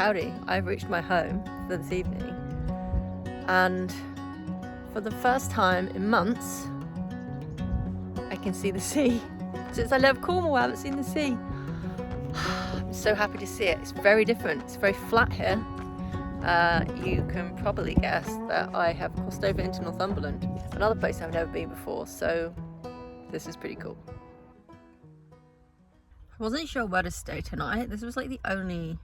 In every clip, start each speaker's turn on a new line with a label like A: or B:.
A: howdy, I've reached my home for this evening, and for the first time in months I can see the sea. Since I left Cornwall I haven't seen the sea. I'm so happy to see it. It's very different, it's very flat here. You can probably guess that I have crossed over into Northumberland, another place I've never been before, so this is pretty cool. I wasn't sure where to stay tonight. This was like the only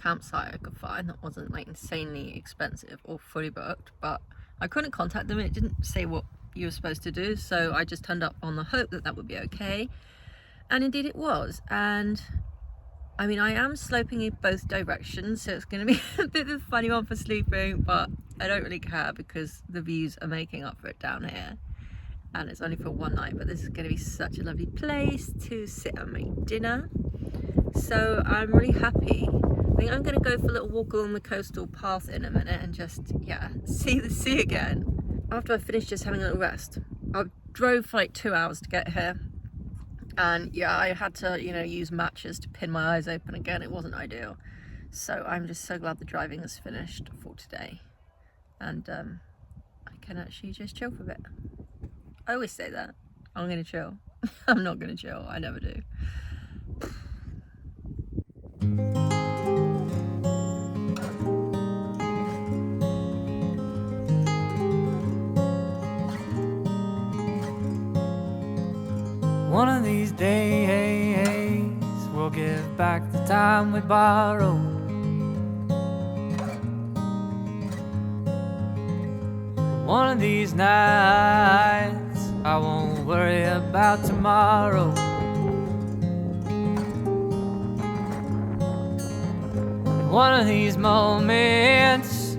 A: campsite I could find that wasn't like insanely expensive or fully booked, but I couldn't contact them. It didn't say what you were supposed to do, so I just turned up on the hope that that would be okay, and indeed it was. And I mean, I am sloping in both directions, so it's going to be a bit of a funny one for sleeping, but I don't really care because the views are making up for it down here, and it's only for one night. But this is going to be such a lovely place to sit and make dinner, so I'm really happy. I think I'm going to go for a little walk along the coastal path in a minute and just, yeah, see the sea again. After I finished just having a little rest, I drove for like 2 hours to get here. And yeah, I had to, use matches to pin my eyes open again. It wasn't ideal. So I'm just so glad the driving is finished for today. And I can actually just chill for a bit. I always say that. I'm going to chill. I'm not going to chill. I never do.
B: One of these days, we'll give back the time we borrowed. One of these nights, I won't worry about tomorrow. One of these moments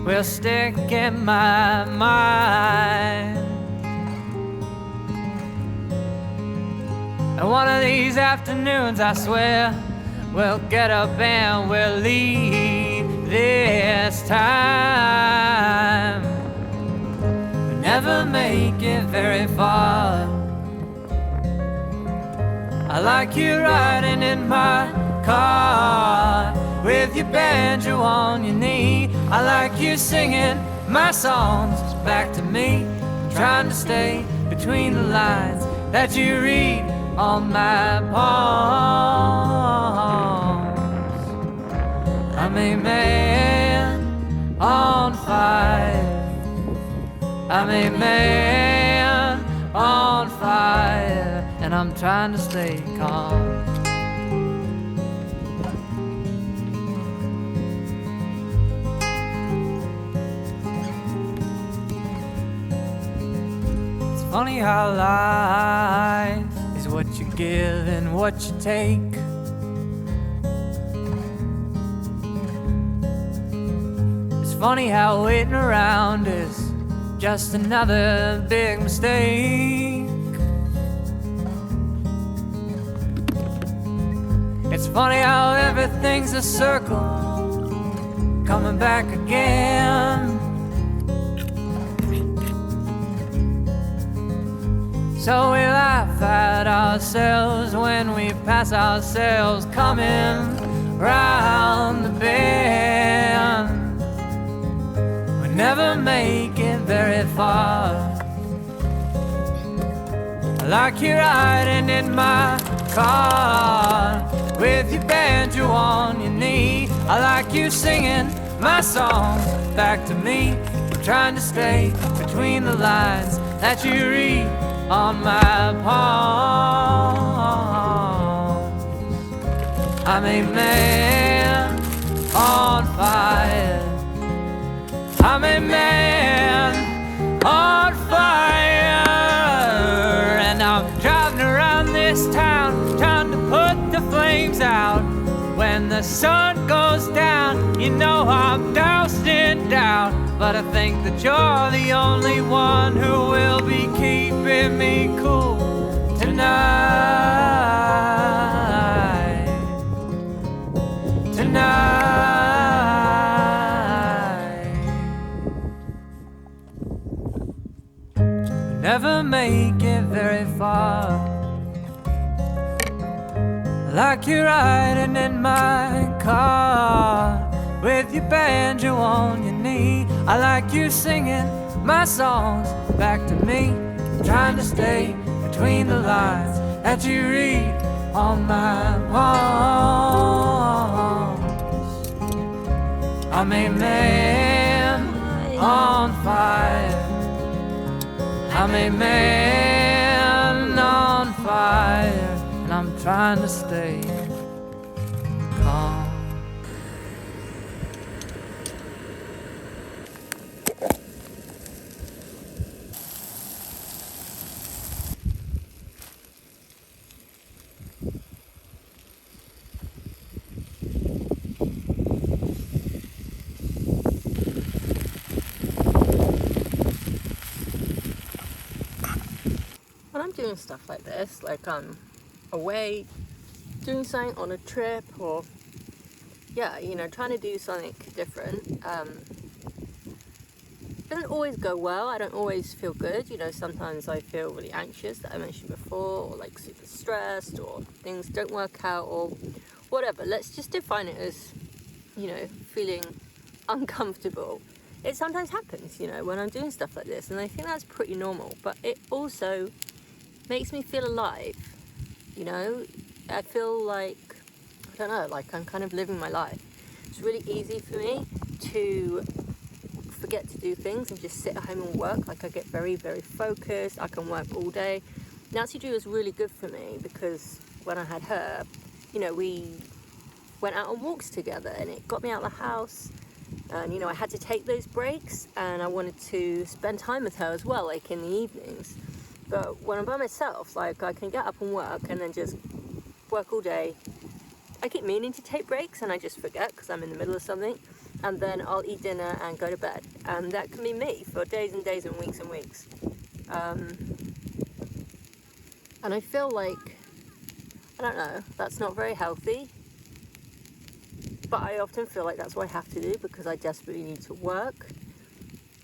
B: will stick in my mind. And one of these afternoons, I swear, we'll get up and we'll leave this time. We'll never make it very far. I like you riding in my car with your banjo on your knee. I like you singing my songs back to me, trying to stay between the lines that you read on my palms. I'm a man on fire. I'm a man on fire, and I'm trying to stay calm. It's funny how life is what you give and what you take. It's funny how waiting around is just another big mistake. It's funny how everything's a circle, coming back again. So we laugh at ourselves when we pass ourselves coming round the bend. We never make it very far. I like you riding in my car with your banjo on your knee. I like you singing my songs back to me, trying to stay between the lines that you read on my palms. I'm a man on fire. I'm a man on fire, and I'm driving around this town trying to put the flames out. When the sun goes down, you know I'm doused in doubt, but I think that you're the only one who will be keeping me cool tonight. We'll never make it very far. I like you riding in my car with your banjo on your knee. I like you singing my songs back to me, trying to stay between the lines that you read on my palms. I'm a man on fire. I'm a man on fire, and I'm trying to stay calm.
A: When I'm doing stuff like this, like I'm away doing something on a trip, or yeah, you know, trying to do something different, doesn't always go well. I don't always feel good. You know, sometimes I feel really anxious, that I mentioned before, or like super stressed, or things don't work out, or whatever. Let's just define it as, you know, feeling uncomfortable. It sometimes happens, you know, when I'm doing stuff like this, and I think that's pretty normal, but it also makes me feel alive, you know. I feel like, I don't know, like I'm kind of living my life. It's really easy for me to forget to do things and just sit at home and work. Like I get very, very focused. I can work all day. Nancy Drew was really good for me because when I had her, you know, we went out on walks together and it got me out of the house. And, you know, I had to take those breaks and I wanted to spend time with her as well, like in the evenings. But when I'm by myself, like I can get up and work and then just work all day. I keep meaning to take breaks and I just forget because I'm in the middle of something. And then I'll eat dinner and go to bed. And that can be me for days and days and weeks and weeks. And I feel like, I don't know, that's not very healthy. But I often feel like that's what I have to do because I desperately need to work.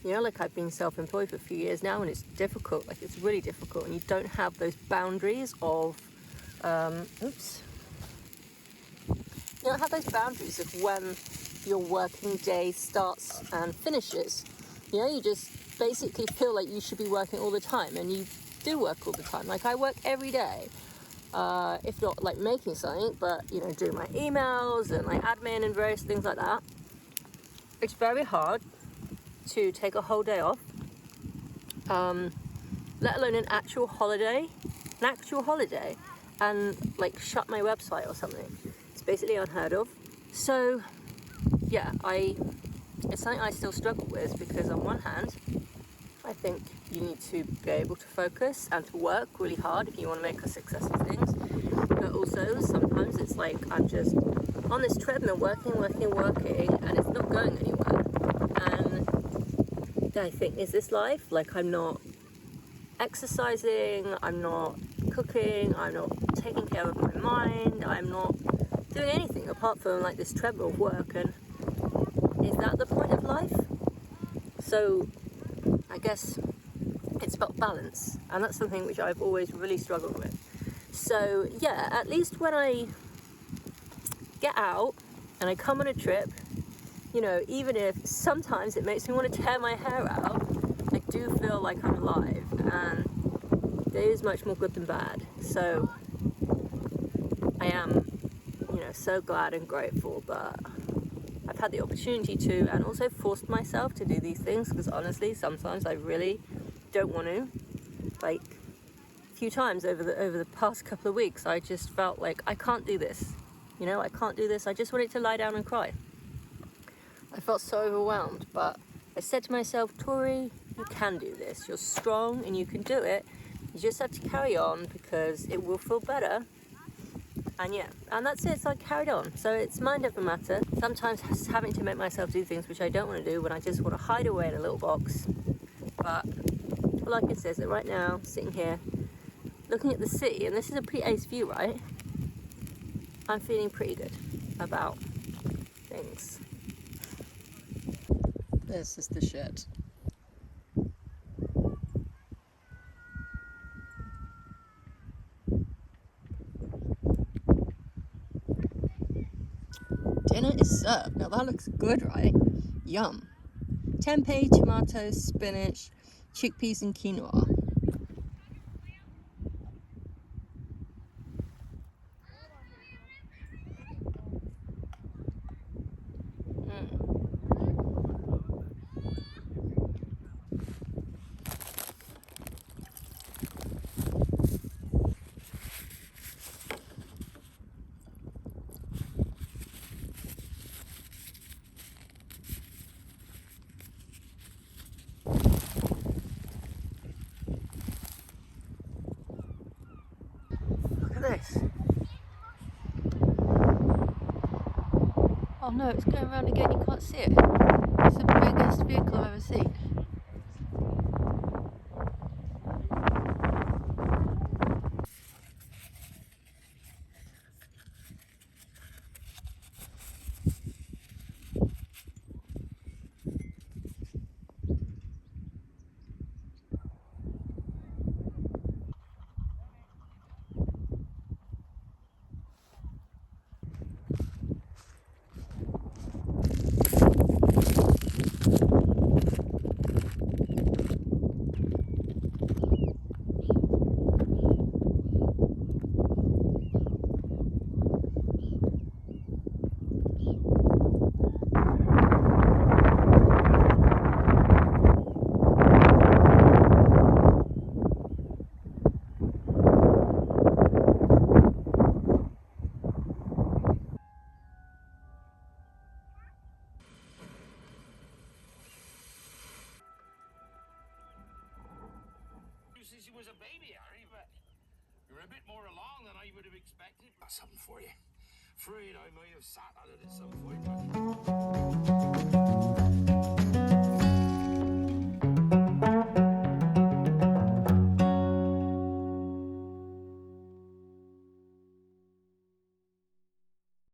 A: You know, like I've been self-employed for a few years now and it's difficult, like it's really difficult, and you don't have those boundaries of, you don't have those boundaries of when your working day starts and finishes. You know, you just basically feel like you should be working all the time, and you do work all the time. Like I work every day, if not like making something, but you know, doing my emails and like admin and various things like that. It's very hard to take a whole day off, let alone an actual holiday, and like shut my website or something. It's basically unheard of. So yeah, it's something I still struggle with because on one hand, I think you need to be able to focus and to work really hard if you want to make a success of things. But also sometimes it's like I'm just on this treadmill working, and it's not going anywhere. And I think, is this life? Like I'm not exercising, I'm not cooking, I'm not taking care of my mind, I'm not doing anything apart from like this treadmill of work, and is that the point of life? So I guess it's about balance, and that's something which I've always really struggled with. So yeah, at least when I get out and I come on a trip, you know, even if sometimes it makes me want to tear my hair out, I do feel like I'm alive, and there is much more good than bad. So I am, you know, so glad and grateful that I've had the opportunity to, and also forced myself to do these things, because honestly, sometimes I really don't want to. Like a few times over the past couple of weeks, I just felt like I can't do this. You know, I can't do this. I just wanted to lie down and cry. I felt so overwhelmed, but I said to myself, Tori, you can do this. You're strong and you can do it. You just have to carry on because it will feel better. And yeah, and that's it. So I carried on. So it's mind over matter. Sometimes having to make myself do things which I don't want to do when I just want to hide away in a little box. But all I can say is that right now, sitting here, looking at the sea, and this is a pretty ace view, right? I'm feeling pretty good about things. This is the shit. dinner is served. Now that looks good, right? Yum. Tempeh, tomatoes, spinach, chickpeas and quinoa. Look at this. Oh no, it's going around again, you can't see it. It's the biggest vehicle I've ever seen.
C: Since you was a baby, Harry, but you're a bit more along than I would have expected. Got something for you. Afraid I might have sat on it at some point.